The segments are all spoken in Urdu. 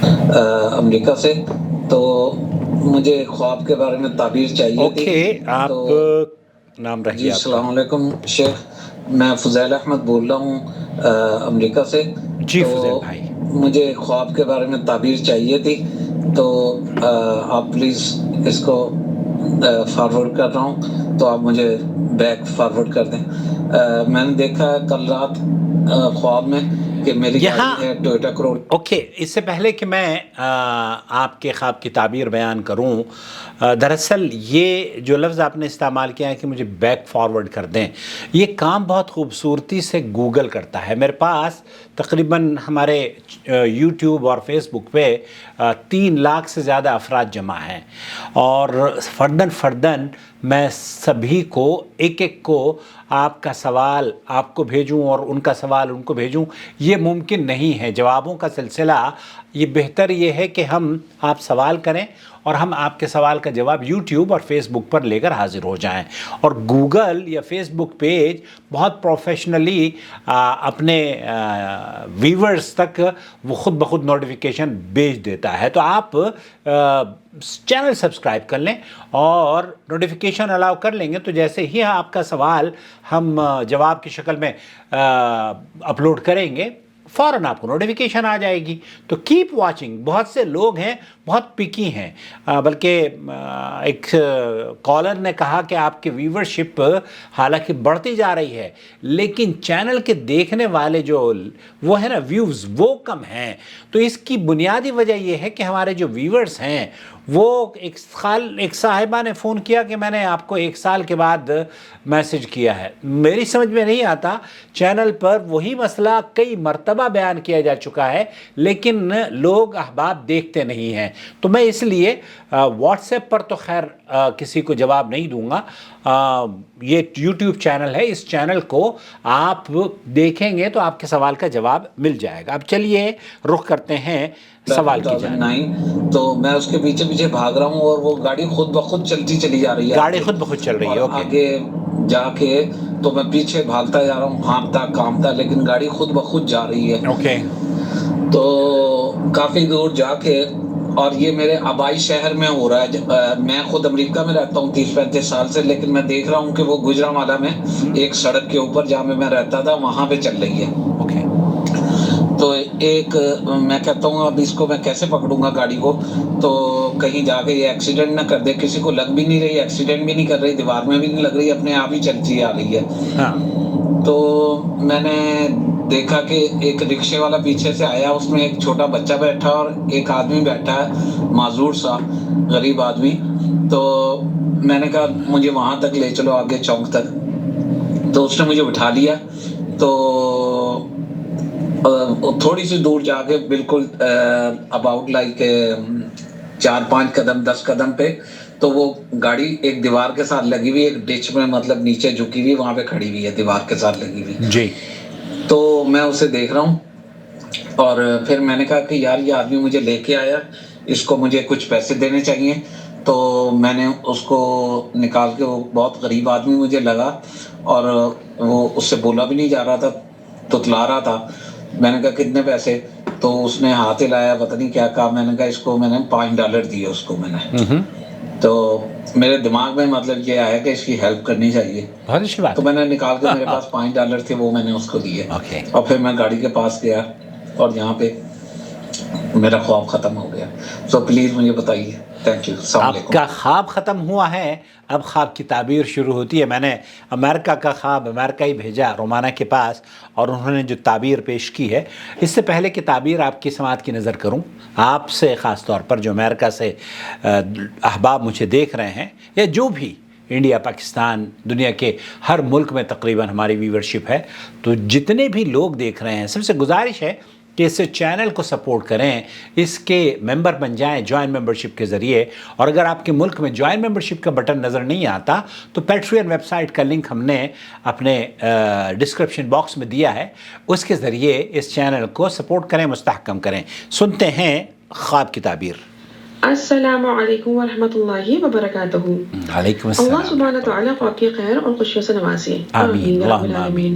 امریکہ سے. تو مجھے خواب کے بارے میں تعبیر چاہیے تھی. اوکے، آپ تو نام جی رہیے آپ کا. السلام علیکم شیخ، میں فضیل احمد بول رہا ہوں امریکہ سے. جی تو فضیل بھائی. مجھے خواب کے بارے میں تعبیر چاہیے تھی، تو آپ پلیز اس کو فارورڈ کر رہا ہوں، تو آپ مجھے بیک فارورڈ کر دیں. میں نے دیکھا کل رات خواب میں کہ میری یہاں گاڑی ہے ٹویوٹا کرولا. اوکے، اس سے پہلے کہ میں آپ کے خواب کی تعبیر بیان کروں، دراصل یہ جو لفظ آپ نے استعمال کیا ہے کہ مجھے بیک فارورڈ کر دیں، یہ کام بہت خوبصورتی سے گوگل کرتا ہے. میرے پاس تقریباً ہمارے یوٹیوب اور فیس بک پہ 3 لاکھ سے زیادہ افراد جمع ہیں، اور فرداً میں سبھی کو ایک ایک کو آپ کا سوال آپ کو بھیجوں اور ان کا سوال ان کو بھیجوں، یہ ممکن نہیں ہے. جوابوں کا سلسلہ یہ بہتر یہ ہے کہ ہم آپ سوال کریں اور ہم آپ کے سوال کا جواب یوٹیوب اور فیس بک پر لے کر حاضر ہو جائیں. اور گوگل یا فیس بک پیج بہت پروفیشنلی اپنے ویورز تک وہ خود بخود نوٹیفیکیشن بھیج دیتا ہے. تو آپ چینل سبسکرائب کر لیں اور نوٹیفیکیشن الاؤ کر لیں گے، تو جیسے ہی آپ کا سوال ہم جواب کی شکل میں اپلوڈ کریں گے فوراً آپ کو نوٹیفیکیشن آ جائے گی. تو کیپ واچنگ. بہت سے لوگ ہیں بہت پکی ہیں، بلکہ ایک کالر نے کہا کہ آپ کی ویورشپ حالانکہ بڑھتی جا رہی ہے لیکن چینل کے دیکھنے والے جو وہ ہے نا ویوز وہ کم ہیں. تو اس کی بنیادی وجہ یہ ہے کہ ہمارے جو ویورز ہیں وہ ایک صاحبہ نے فون کیا کہ میں نے آپ کو 1 سال کے بعد میسج کیا ہے. میری سمجھ میں نہیں آتا، چینل پر وہی مسئلہ کئی مرتبہ بیان کیا جا چکا ہے لیکن لوگ احباب دیکھتے نہیں ہیں. تو میں اس لیے واٹس ایپ پر تو خیر کسی کو جواب نہیں دوں گا. یہ یوٹیوب چینل ہے، اس چینل کو آپ دیکھیں گے تو آپ کے سوال کا جواب مل جائے گا. اب چلیے رخ کرتے ہیں سوال کی جانب. 2009 تو میں اس کے پیچھے پیچھے بھاگ رہا ہوں اور وہ گاڑی خود بخود چلتی چلی جا رہی ہے گاڑی آگے خود بخود چل رہی اور ہے. اوکے آگے جا کے تو میں پیچھے بھاگتا جا رہا ہوں، ہانپتا کامتا، لیکن گاڑی خود بخود جا رہی ہے. اوکے تو کافی دور جا کے، اور یہ میرے آبائی شہر میں ہو رہا ہے. میں خود امریکہ میں رہتا ہوں 30-35 سال سے، لیکن میں دیکھ رہا ہوں کہ وہ گجرانوالہ میں ایک سڑک کے اوپر جہاں میں رہتا تھا وہاں پہ چل رہی ہے. اوکے تو ایک میں کہتا ہوں اب اس کو میں کیسے پکڑوں گا گاڑی کو، تو کہیں جا کے یہ ایکسیڈنٹ نہ کر دے. کسی کو لگ بھی نہیں رہی، ایکسیڈنٹ بھی نہیں کر رہی، دیوار میں بھی نہیں لگ رہی، اپنے آپ ہی چلتی آ رہی ہے. ہاں تو میں نے دیکھا کہ ایک رکشے والا پیچھے سے آیا، اس میں ایک چھوٹا بچہ بیٹھا اور ایک آدمی بیٹھا ہے معذور سا غریب آدمی. تو میں نے کہا مجھے وہاں تک لے چلو، آگے چوک تک. تو اس نے مجھے بٹھا لیا. تو تھوڑی سی دور جا کے بالکل اباؤٹ لائک 4-5 قدم 10 قدم پہ تو وہ گاڑی ایک دیوار کے ساتھ لگی ہوئی، ایک ڈچ میں مطلب نیچے جھکی ہوئی، وہاں پہ کھڑی ہوئی ہے دیوار کے ساتھ لگی ہوئی. جی تو میں اسے دیکھ رہا ہوں اور پھر میں نے کہا کہ یار یہ آدمی مجھے لے کے آیا، اس کو مجھے کچھ پیسے دینے چاہیے. تو میں نے اس کو نکال کے، وہ بہت غریب آدمی مجھے لگا اور وہ اس سے بولا بھی نہیں جا رہا تھا، تتلا رہا تھا. میں نے کہا کتنے پیسے؟ تو اس نے ہاتھ ہلایا، پتہ نہیں کیا کہا. میں نے کہا اس کو میں نے $5 دیے اس کو. میں نے تو میرے دماغ میں مطلب یہ آیا کہ اس کی ہیلپ کرنی چاہیے. بہت اچھی بات تو ہے. میں نے نکال کے، میرے پاس $5 تھے، وہ میں نے اس کو دیے. اوکے اور پھر میں گاڑی کے پاس گیا اور یہاں پہ میرا خواب ختم ہو گیا. سو پلیز مجھے بتائیے. Thank you. السلام آپ علیکم. کا خواب ختم ہوا ہے، اب خواب کی تعبیر شروع ہوتی ہے. میں نے امریکہ کا خواب امریکہ ہی بھیجا رومانہ کے پاس، اور انہوں نے جو تعبیر پیش کی ہے، اس سے پہلے کہ تعبیر آپ کی سماعت کی نظر کروں، آپ سے خاص طور پر جو امریکہ سے احباب مجھے دیکھ رہے ہیں، یا جو بھی انڈیا، پاکستان، دنیا کے ہر ملک میں تقریباً ہماری ویورشپ ہے، تو جتنے بھی لوگ دیکھ رہے ہیں سب سے گزارش ہے کہ اس چینل کو سپورٹ کریں، اس کے ممبر بن جائیں جوائن ممبرشپ کے ذریعے. اور اگر آپ کے ملک میں جوائن ممبرشپ کا بٹن نظر نہیں آتا تو پیٹریون ویب سائٹ کا لنک ہم نے اپنے ڈسکرپشن باکس میں دیا ہے، اس کے ذریعے اس چینل کو سپورٹ کریں، مستحکم کریں. سنتے ہیں خواب کی تعبیر. السلام علیکم ورحمۃ اللہ وبرکاتہ. علیکم السلام. اللہ سبحانہ تعالیٰ کو آپ کی خیر اور خوشیوں سے نوازے. آمین یا رب اللہم آمین. العالمین.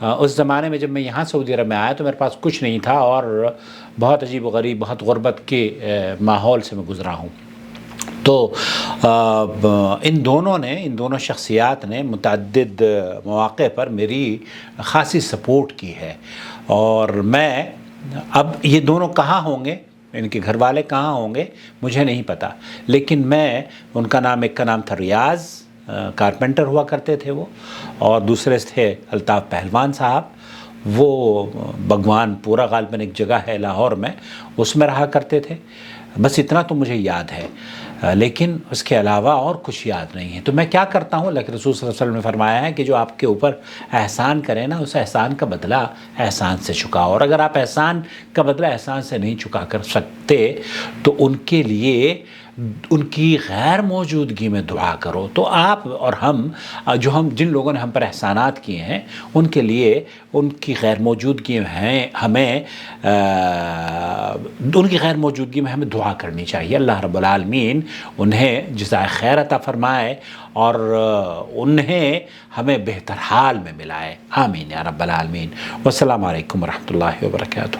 اس زمانے میں جب میں یہاں سعودی عرب میں آیا تو میرے پاس کچھ نہیں تھا اور بہت عجیب و غریب، بہت غربت کے ماحول سے میں گزرا ہوں. تو ان دونوں شخصیات نے متعدد مواقع پر میری خاصی سپورٹ کی ہے. اور میں اب یہ دونوں کہاں ہوں گے، ان کے گھر والے کہاں ہوں گے مجھے نہیں پتہ، لیکن میں ان کا نام، ایک کا نام تھا ریاض، کارپینٹر ہوا کرتے تھے وہ، اور دوسرے تھے الطاف پہلوان صاحب، وہ بھگوان پورا غالباً ایک جگہ ہے لاہور میں، اس میں رہا کرتے تھے. بس اتنا تو مجھے یاد ہے، لیکن اس کے علاوہ اور کچھ یاد نہیں ہے. تو میں کیا کرتا ہوں، اللہ کے رسول صلی اللہ علیہ وسلم نے فرمایا ہے کہ جو آپ کے اوپر احسان کرے نا، اس احسان کا بدلہ احسان سے چکاؤ. اور اگر آپ احسان کا بدلہ احسان سے نہیں چکا کر سکتے تو ان کے لیے ان کی غیر موجودگی میں دعا کرو. تو آپ اور ہم جن لوگوں نے ہم پر احسانات کیے ہیں، ان کے لیے ان کی غیر موجودگی میں ہمیں دعا کرنی چاہیے. اللہ رب العالمین انہیں جزائے خیر عطا فرمائے اور انہیں ہمیں بہتر حال میں ملائے. آمین یا رب العالمین. والسلام علیکم ورحمۃ اللہ وبرکاتہ.